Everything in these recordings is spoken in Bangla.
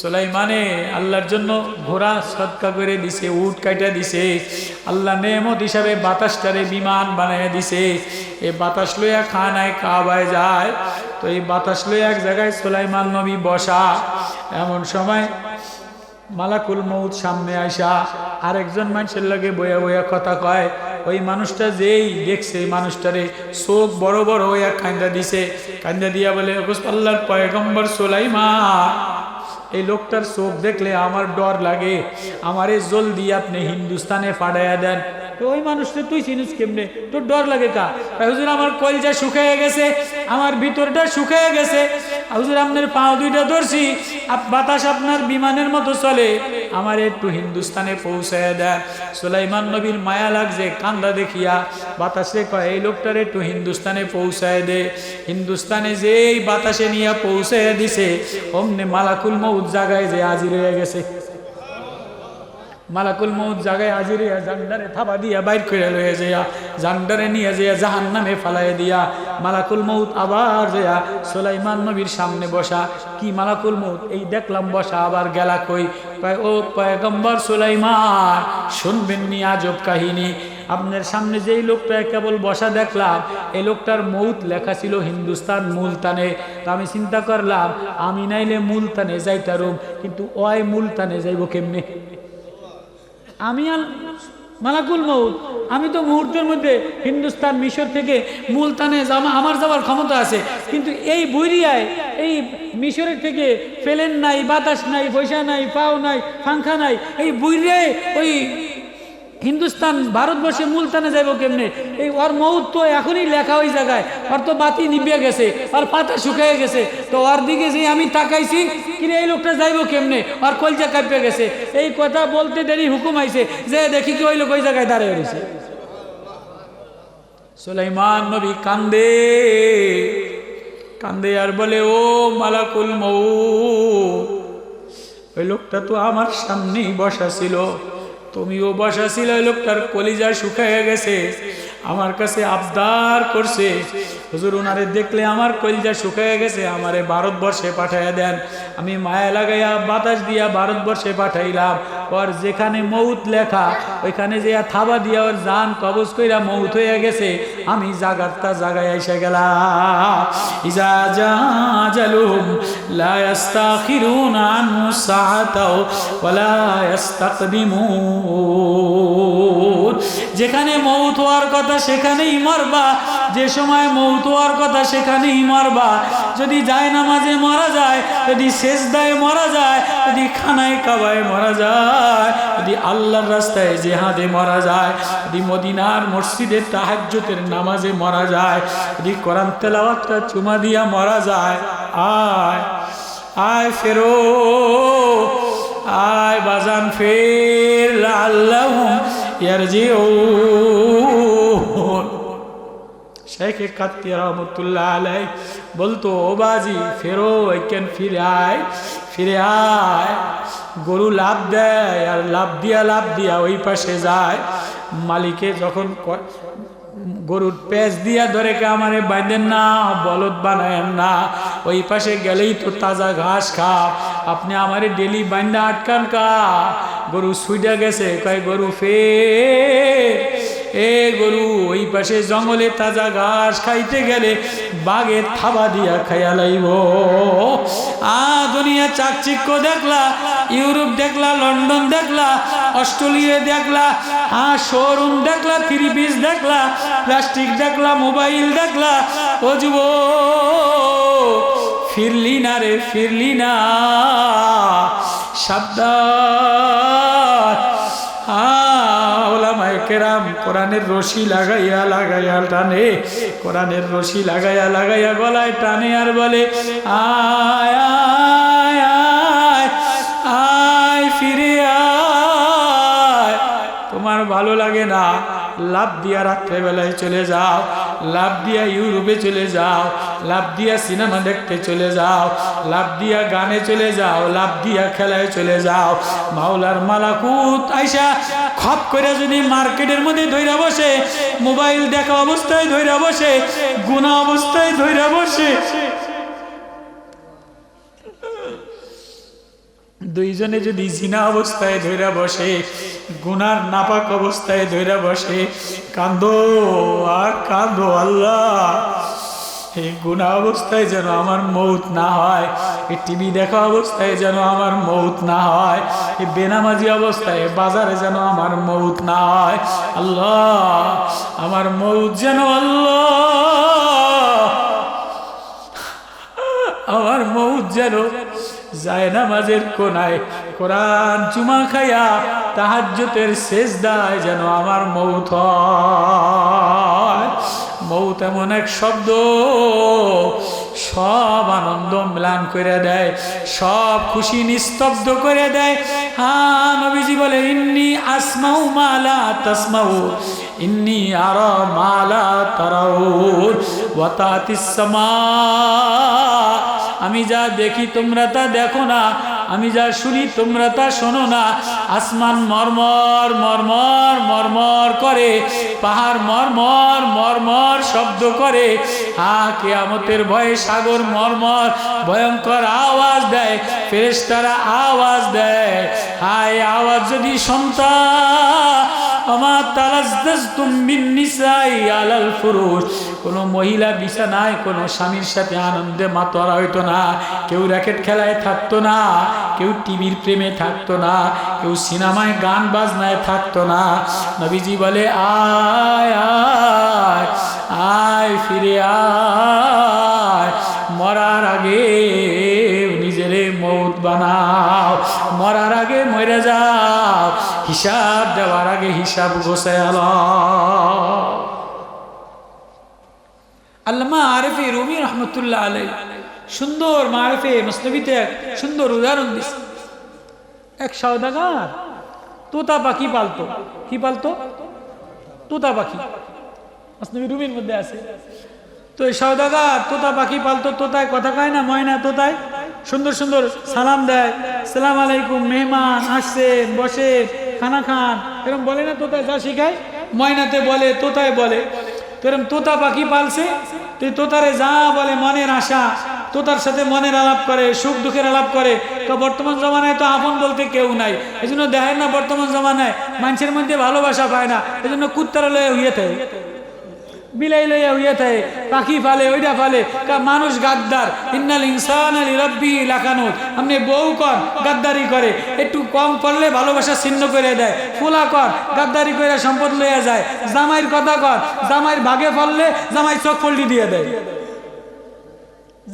সুলাইমানে আল্লাহর জন্য ঘোড়া সদকা করে দিছে, উট কাটা দিছে। আল্লাহ নেমত হিসাবে বাতাসটারে বিমান বানায় দিছে। এই বাতাস লইয়া খানায় কাবায় যায়। তো এই বাতাস লইয়া এক জায়গায় সুলাইমান নবী বসা। এমন সময় মালাকুল মউত সামনে আইসা আরেকজন মানুষের লগে বইয়া বইয়া কথা কয়। ওই মানুষটা যেই দেখছে মানুষটারে চোখ বড় বড় হইয়া কান্দা দিছে। কান্দা দিয়া বলে, আল্লাহর পয়গম্বর সুলাইমান, এই লোকটার চোখ দেখলে আমার ডর লাগে, আমারে জলদি আপনি হিন্দুস্তানে ফাটাইয়া দেন। তো ওই মানুষটা তুই চিনিস কেমনে, তোর ডর লাগে কা? হুজুর আমার কলজা শুকাইয়া গেছে, আমার ভিতরটা শুকাইয়া গেছে। হুজুর আপনার পা দুইটা ধরছি, বাতাস আপনার বিমানের মতো চলে, আমার একটু হিন্দুস্তানে পৌঁছাইয়া দেন। সুলাইমান নবীর মায়া লাগছে, কান্দা দেখিয়া বাতাসে কয়, এই লোকটার একটু হিন্দুস্তানে পৌঁছায় দে। হিন্দুস্তানে যেই বাতাসে নিয়ে পৌঁছাইয়া দিছে, অমনে মালাকুল মউত জায়গায় যে হাজির হয়ে গেছে। মালাকুল মউত জায়গায় হাজির হইয়া জান্ডারে থাবা দিয়া বাইর করে লয়ে যাইয়া জান্ডারে নিয়ে যাইয়া জাহান্নামে ফালাই দিয়া মালাকুল মউত আবার যাইয়া সুলাইমান নবীর সামনে বসা। কি মালাকুল মউত এই দেখলাম বসা, আবার গেলা কই? কয়, ও পয়গম্বর সুলাইমান, শুনবেন নি আজব কাহিনী। আপনার সামনে যেই লোকটা কেবল বসা দেখলাম, এই লোকটার মউত লেখা ছিল হিন্দুস্তান মুলতানে। তো আমি চিন্তা করলাম, আমি নাইলে মুলতানে যাইতারুম, কিন্তু ওই মুলতানে যাইব কেমনে? আমি মালাকুল মউত, আমি তো মুহূর্তের মধ্যে হিন্দুস্তান মিশর থেকে মুলতানে আমার যাওয়ার ক্ষমতা আছে, কিন্তু এই বৈরিয়ায় এই মিশরের থেকে ফেলেন নাই, বাতাস নাই, পয়সা নাই, পাও নাই, পাংখা নাই, এই বৈরিয়ায় ওই হিন্দুস্তান ভারতবর্ষে মুলতানে যাইব কেমনে? এই ওর মউত তো এখনই লেখা ওই জায়গায়, ওর তো বাতি নিভিয়ে গেছে, ওর পাতা শুকিয়ে গেছে। তো ওর দিকে যে আমি তাকাইছি, কিরে এই লোকটা যাইব কেমনে, ওর কলজা কাঁপে গেছে। এই কথা বলতে দেরি হুকুম আইছে যে দেখি কি ওই লোক ওই জায়গায় দাঁড়িয়ে রয়েছে। সুলাইমান নবী কান্দে কান্দে আর বলে, ও মালাকুল মউত, ওই লোকটা তো আমার সামনেই বসা ছিল, তুমিও বসা ছিল, ওই লোকটার কলিজা শুকাইয়া গেছে, আমার কাছে আবদার করছে, হুজুর ওনারে দেখলে আমার কলিজা শুকাইয়া গেছে, আমারে ভারতবর্ষে পাঠাইয়া দেন। আমি মায়া লাগাইয়া বাতাস দিয়া ভারতবর্ষে পাঠাইলাম। ওর যেখানে মউত লেখা ওইখানে যে থাবা দিয়া ওর জান কবজ কইরা মউত হইয়া গেছে, আমি জাগারটা জাগায় এসে গেলাম। ইজা জাজালুহুম লা ইস্তাখিরুনা আনহু সাআতাও ওয়ালা ইস্তাকদিমুন। যেখানে মউত হওয়ার কথা সেখানেই মরবা, যে সময় মউত হওয়ার কথা সেখানেই মরবা। যদি যায় নামাজে মারা যায়, যদি সেজদায় মারা যায়, যদি খানায় কাবায় মারা যায়, যদি আল্লাহর রাস্তায় জিহাদে মারা যায়, যদি মদিনার মসজিদে তাহাজ্জুদের নামাজে মারা যায়, যদি কোরআন তেলাওয়াতটা চুমা দিয়া মারা যায়, আয় আয় ফেরো, আয় বাজান ফের, আল্লাহুম ইয়ারজিউন। শেখ কাত্তি রহমতুল্লাহ আলাই বলতো, ও বাজি ফেরো, কেন ফিরে আয়, ফিরে আয়। গরু লাভ দেয় আর লাভ দিয়া ওই পাশে যায়। মালিকে যখন গরুর পেঁচ দিয়া ধরে কে আমারে বাঁধেন না, বলদ বানায়েন না, ওই পাশে গেলেই তো তাজা ঘাস খাও, আপনি আমারে ডেলি বান্ধা আটকান কা? গরু সুইডা গেছে, কয় গরু ফের, এ গরু ওই পাশে জঙ্গলে তাজা ঘাস খাইতে গেলে বাঘে থাবা দিয়া খাইয়া লাইব। দুনিয়া চাকচিক্য দেখলা, ইউরোপ দেখলা, লন্ডন দেখলা, অস্ট্রেলিয়া দেখলা, শোরুম দেখলা, থ্রি পিস দেখলা, প্লাস্টিক দেখলা, মোবাইল দেখলা, ও যুব ফিরলি না রে, ফিরলি না, সাবধান। ওলামায়ে কেরাম কোরআনের রশি লাগাইয়া লাগাইয়া টানে, কোরআনের রশি লাগাইয়া লাগাইয়া গলায় টানে আর বলে, আয় আয় আয় আয় ফিরে আয়। তোমার ভালো লাগে না, লাভ দিয়া রাত্রেবেলায় চলে যাও, লাভ দিয়া ইউরোপে চলে যাও, লাভ দিয়া সিনেমা দেখতে চলে যাও, লাভ দিয়া গানে চলে যাও, লাভ দিয়া খেলায় চলে যাও। মাওলার মালাকুত আইসা খপ করে যদি মার্কেটের মধ্যে ধইরা বসে, মোবাইল দেখা অবস্থায় ধইরা বসে, গুনাহ অবস্থায় ধইরা বসে, দুইজনে যদি জিনা অবস্থায় ধইরা বসে, গুনার নাপাক অবস্থায় ধইরা বসে, কান্দো আর কান্দো, আল্লাহ এই গুনাহ অবস্থায় যেন আমার মৌত না হয়, এই টিভি দেখা অবস্থায় যেন আমার মৌত না হয়, এই বেনামাজি অবস্থায় বাজারে যেন আমার মৌত না হয়। আল্লাহ আমার মৌত যেন, আল্লাহ আমার মৌত যেন জায়নামাজের কোনায় কোরআন চুমা খাইয়া তাহাজ্জুদের সেজদায় যেন আমার মৌত হয়। মৌত এমন এক শব্দ, সব আনন্দ ম্লান করে দেয়, সব খুশি নিস্তব্ধ করে দেয়। হ্যাঁ, নবীজি বলে ইন্নী আসমাউ মা লা তাসমাউ, ইন্নী আরা মা লা তারাউন ওয়া তাতিস সামা। আমি যা দেখি তোমরা তা দেখো না, আমি যা শুনি তোমরা তা শোনো না। আসমান মরমর মরমর মরমর করে, পাহাড় মরমর মরমর শব্দ করে। হ্যাঁ, কিয়ামতের ভয়ে সাগর মরমর ভয়ঙ্কর আওয়াজ দেয়, ফেরেশতারা আওয়াজ দেয়। হায়, আওয়াজ যদি শুনতা আমা তালাজ্জাজতুম বিন নিসাই আলাল ফুরুশ, কোনো মহিলা বিছানায় কোনো স্বামীর সাথে আনন্দে মাতোয়ারা হইতো না, কেউ র্যাকেট খেলায় থাকতো না, কেউ টিভির প্রেমে থাকতো না, কেউ সিনেমায় গান বাজনায় থাকতো না। নবীজি বলে আয় আয় আয়, ফিরে আয়, মরার আগে নিজেরে মৌত বানাও, মরার আগে মরে যাও, হিসাব দেওয়ার আগে হিসাব গোছায় আল্লাহ। আল্লামা আরিফি রুমি রহমতুল্লাহ আলাইহি সুন্দর মারিফে মুসনবিতে সুন্দর উদাহরণ দিচ্ছে। এক সওদাগর তোতা পাখি পালতো। কি পালতো? তোতা পাখি। মুসনবি রুমির মধ্যে আছে। তো এই সওদাগর তোতা পাখি পালতো। তোতায় কথা কয় না, ময়না তোতায় সুন্দর সুন্দর সালাম দেয়, সালাম আলাইকুম, মেহমান আসছেন, বসে, খানা খান, এরকম বলে না? তোতায় যা শিখায় ময়নাতে বলে, তোতায় বলে। তো এরকম তোতা পাখি পালছে। তুই তোতারে যা বলে মনের আশা, তোতার সাথে মনের আলাপ করে, সুখ দুঃখের আলাপ করে। তো বর্তমান জমানায় তো আপন বলতে কেউ নাই, এই জন্য দেখেন না বর্তমান জমানায় মানুষের মধ্যে ভালোবাসা পায় না, এই জন্য কুত্তারা লয়ে হইয়ে থাকে, বিলাই লইয়া হইয়া থাকে, পাখি ফালে, ওইটা ফালে। মানুষ গাদ্দার, ইন্নাল ইনসানা লিরাব্বিহি লাকানুত। আপনি বউ কর গাদ্দারি করে, একটু কম করলে ভালোবাসা ছিন্ন করে দেয়। ফুলা কর গাদ্দারি করে সম্পদ লইয়া যায়। জামাইয়ের কথা কর, জামাইয়ের ভাগে ফললে জামাই চোখ পল্টি দিয়ে দেয়।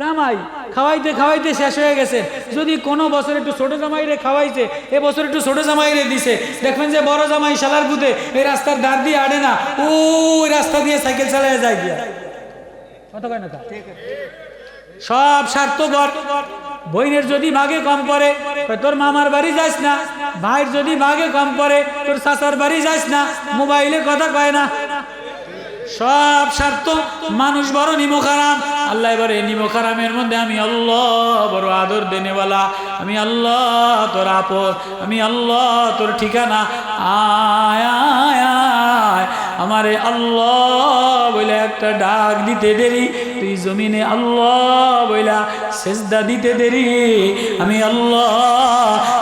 জামাই খাওয়াইতে খাওয়াইতে শেষ হয়ে গেছে, যদি কোনো বছর একটু ছোট জামাইরে খাওয়াইছে, এবছর একটু ছোট জামাইরে দিছে, দেখবেন যে বড় জামাই শালার বুধে এই রাস্তার ধার দিয়ে আড়ে না, ওই রাস্তা দিয়ে সাইকেল চালায় যায় গিয়া। কথা কয় না? সব স্বার্থপর। বইনের যদি ভাগে কম পড়ে, তোর মামার বাড়ি যাস না। ভাইয়ের যদি ভাগে কম পড়ে, তোর চাচার বাড়ি যাস না। মোবাইলে কথা কয় না, সব স্বার্থ। মানুষ বড় নিমখারাম। আল্লাহ এবারে নিমখারামের মধ্যে আমি আল্লাহ বড় আদর দেনেওয়ালা, আমি আল্লাহ তোর আপদ, আমি আল্লাহ তোর ঠিকানা। আয় আয় আয় আমারে আল্লাহ বলে একটা ডাক দিতে দেরি, তুই জমিনে আল্লাহ বইলা সেজদা দিতে দেরি, আমি আল্লাহ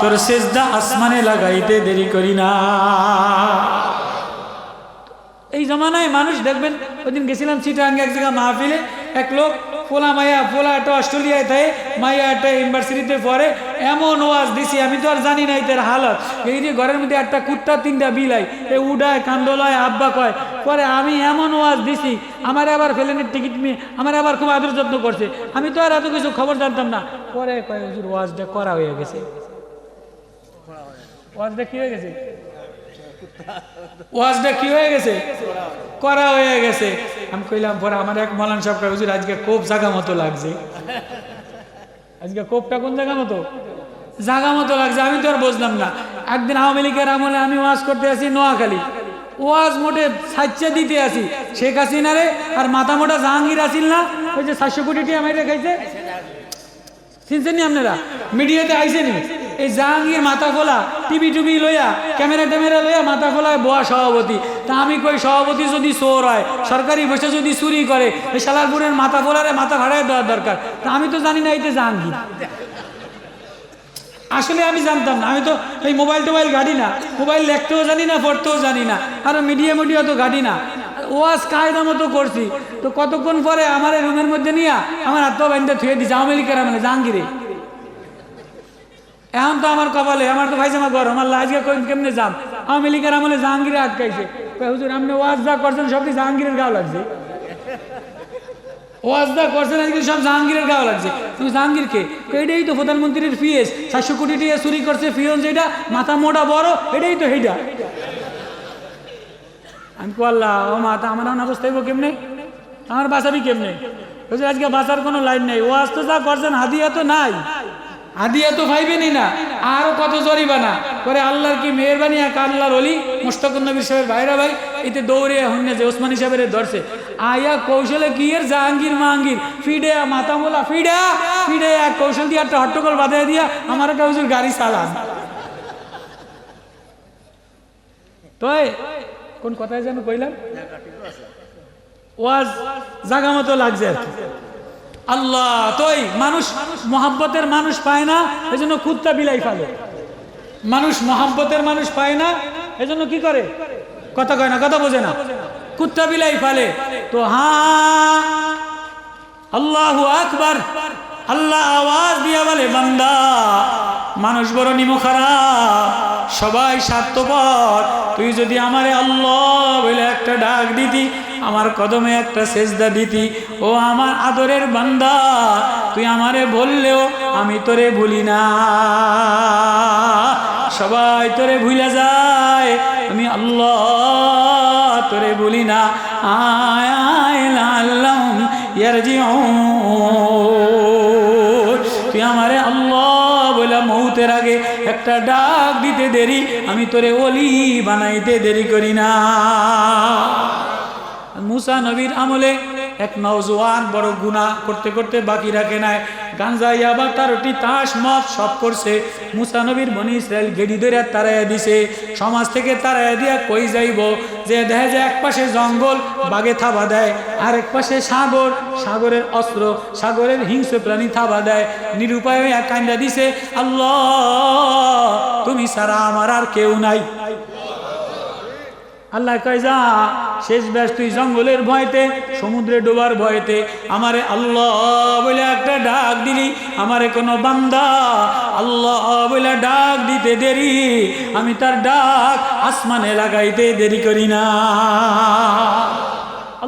তোর সেজদা আসমানে লাগাইতে দেরি করি না। এই জমানায় মানুষ দেখবেন, ওইদিন গেছিলাম চিটাগাঙ্গে এক জায়গা মাহফিলে, এক লোক ফোলা মাইয়া, ফোলা একটা অস্ট্রেলিয়ায় থাকে, মাইয়া একটা ইউনিভার্সিটিতে পড়ে, এমন ওয়াজ দিছি আমি তো আর জানি না এদের হালত। এই যে ঘরের মধ্যে একটা কুত্তা, তিনটা বিলাই, এ উডায়, কান্দলায়, আব্বা কয়, পরে আমি এমন ওয়াজ দিছি, আমার আবার প্লেনের টিকিট নিয়ে আমার আবার খুব আদর যত্ন করছে। আমি তো আর এত কিছু খবর জানতাম না। পরে কয় হুজুর ওয়াজটা করা হয়ে গেছে। ওয়াজটা কি হয়ে গেছে? ওয়াজটা কি হয়ে গেছে? করা হয়ে গেছে। আমি কইলাম, পরে আমার এক মৌলানা সাহেব কয়, হুজুর আজকে কোপ জায়গা মতো লাগছে। আজকে কোপটা কোন জায়গা মতো? জায়গা মতো লাগছে। আমি তো আর বুঝলাম না। একদিন আওয়ামী লীগের আমলে আমি ওয়াজ করতে আসি নোয়াখালী, ওয়াজ মোটে সাচ্চা দিতে আসি শেখ হাসিনারে, আর মাথা মোটা জাহাঙ্গীর আসিল না, ওই যে 700 কোটি টাকা মাইরে খাইছে, চিনছেন নি আপনারা? মিডিয়াতে আইসেনি। এই জাহাঙ্গীর মাথা খোলা, টিভি টুবি লইয়া, ক্যামেরা ট্যামেরা লইয়া মাথা খোলায় বোয়া সভাপতি। তা আমি কই, সভাপতি যদি চোর হয়, সরকারি বসে যদি চুরি করে, এই শালারপুরের মাথা খোলারে মাথা ভাড়ায় দেওয়ার দরকার। তা আমি তো জানি না এইতে জাহাঙ্গীর। আসলে আমি জানতাম না, আমি তো এই মোবাইল টোবাইল ঘাটি না, মোবাইল লিখতেও জানি না, পড়তেও জানি না, আর মিডিয়া তো ঘাটি না। ওয়াজ কায়দা মতো করছি, তো কতক্ষণ পরে আমার রুমের মধ্যে নিয়ে আমার হাত পা বাঁধতে থুয়ে দিচ্ছে আওয়ামী লীগের আমলে জাহাঙ্গীরে। এখন তো আমার কপালে, আমার তো ভাইজামা গরম, আল্লাহ আজকে কেমনে যাম, আওয়ামী লীগের আমলে জাহাঙ্গীরে আটকাইছে। হুজুর আপনি ওয়াজ যা করছেন সব জাহাঙ্গীরের গাও লাগছে, ওয়াজ যা করছেন আজকে সব জাহাঙ্গীরের গাও লাগছে। তুমি জাহাঙ্গীরকে, এটাই তো প্রধানমন্ত্রীর পিএস, 400 কোটি টাকা চুরি করছে ফিয়ন, যেটা মাথা মোটা বড়, এটাই তো সেইটা। আমি কো আল্লাহ, ও মাথা আমার অবস্থা হইব কেমনে, আমার বাঁচাবি কেমনে? হুজুর আজকে বাঁচার কোনো লাইন নেই, ওয়াজ তো যা করছেন হাদিয়া তো নাই, হাদিয়া তো পাইবেনই না, আরো কত জরিমানা করে। আল্লাহর কি মেহরবানি, এক আল্লাহর ওলি মুশতাকুন নবী সাহেবের ভাইরা ভাই এতে দৌড়ে হন্যে যে ওসমানী সাহেবের ধরছে, আয়া কৌশলে কি এর জাহাঙ্গীর মাহাঙ্গীর ফিডে মাথা মোলা ফিডে ফিডে এক কৌশল দিয়ে একটা হট্টগোল বাঁধাই দিয়া আমার একটা হুজুর গাড়ি চালান। তো কোন কথায় যেন কইলাম, ওয়াজ জাগা মতো লাগছে আর কি। আল্লাহ তোই মানুষ মহাব্বতের মানুষ পায় না, এজন্য কুত্তা বিলাই ফেলে। মানুষ মহাব্বতের মানুষ পায় না, এজন্য কি করে, কথা কয় না, কথা বোঝে না, কুত্তা বিলাই ফেলে। তো হ্যাঁ, আল্লাহু আকবার, আল্লাহ আওয়াজ দিয়া বলে, বান্দা মানুষ বড় নিমখারাপ, সবাই স্বার্থপর, তুই যদি আমারে আল্লাহ বলে একটা ডাক দিতি, আমার কদমে একটা সেজদা দিতি, ও আমার আদরের বান্দা, তুই আমারে বললেও আমি তোরে ভুলি না। সবাই তোরে ভুলে যায়, আমি আল্লাহ তোরে ভুলি না। আয় আয় লাল্লাহুম ইয়ারজিউন, তুই আমারে আল্লাহ বলে মৌতের আগে একটা ডাক দিতে দেরি, আমি তোরে ওলি বানাইতে দেরি করি না। মুসা নবীর আমলে এক নওজোয়ান বড় গুনাহ করতে করতে বাকি রাখে নাই, গাঞ্জা ইয়াবা তারটি তাস মদ সব করছে। মুসা নবীর বনি ইসরাইল গেড়ি ধরে তাড়াইয়া দিছে, সমাজ থেকে তাড়াইয়া দিয়া কই যাইব, যে দেখা যায় এক পাশে জঙ্গল বাঘে থাবা দেয়, আর এক পাশে সাগর, সাগরের অস্ত্র, সাগরের হিংস্র প্রাণী থাবা দেয়। নিরুপায় হইয়া কান্দা দিছে, আল্লাহ তুমি ছাড়া আমার আর কেউ নাই। আল্লাহ কয়, যা শেষ ব্যাস, তুই জঙ্গলের ভয়তে, সমুদ্রে ডোবার ভয়তে আমারে আল্লাহ বলে একটা ডাক দিলি, আমারে কোনো বান্দা আল্লাহ বলে ডাক দিতে দেরি, আমি তার ডাক আসমানে লাগাইতে দেরি করি না।